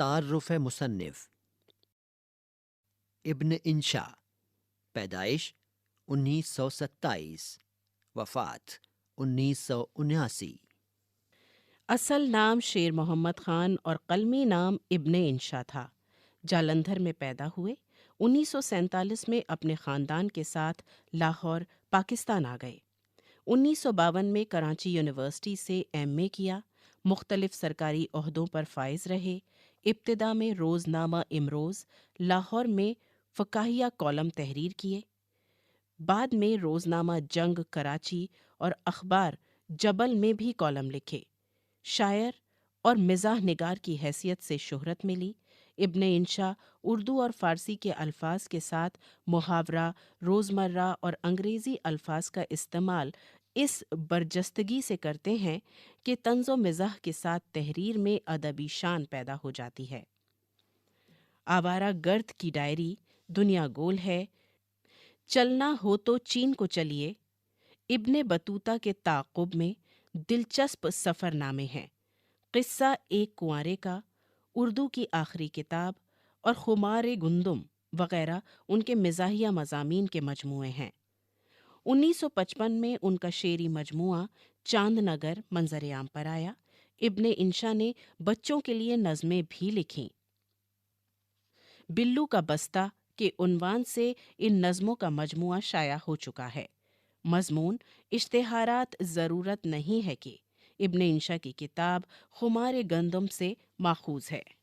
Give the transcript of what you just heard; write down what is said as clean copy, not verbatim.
تعارف مصنف۔ ابن انشا، پیدائش 1927، وفات 1979۔ اصل نام شیر محمد خان اور قلمی نام ابن انشا تھا۔ جالندھر میں پیدا ہوئے۔ 1947 میں اپنے خاندان کے ساتھ لاہور، پاکستان آ گئے۔ 1952 میں کراچی یونیورسٹی سے ایم اے کیا۔ مختلف سرکاری عہدوں پر فائز رہے۔ ابتدا میں روزنامہ امروز لاہور میں فقاہیہ کالم تحریر کیے۔ بعد میں روزنامہ جنگ کراچی اور اخبار جبل میں بھی کالم لکھے۔ شاعر اور مزاح نگار کی حیثیت سے شہرت ملی۔ ابن انشا اردو اور فارسی کے الفاظ کے ساتھ محاورہ، روزمرہ اور انگریزی الفاظ کا استعمال اس برجستگی سے کرتے ہیں کہ طنز و مزاح کے ساتھ تحریر میں ادبی شان پیدا ہو جاتی ہے۔ آوارہ گرد کی ڈائری، دنیا گول ہے، چلنا ہو تو چین کو چلیے، ابن بطوطہ کے تعاقب میں دلچسپ سفر نامے ہیں، قصہ ایک کنوارے کا، اردو کی آخری کتاب اور خمار گندم وغیرہ ان کے مزاحیہ مضامین کے مجموعے ہیں۔ 1955 میں ان کا شعری مجموعہ چاند نگر منظر عام پر آیا۔ ابن انشا نے بچوں کے لیے نظمیں بھی لکھیں۔ بلو کا بستہ کے عنوان سے ان نظموں کا مجموعہ شائع ہو چکا ہے۔ مضمون اشتہارات ضرورت نہیں ہے کہ ابن انشا کی کتاب خمار گندم سے ماخوذ ہے۔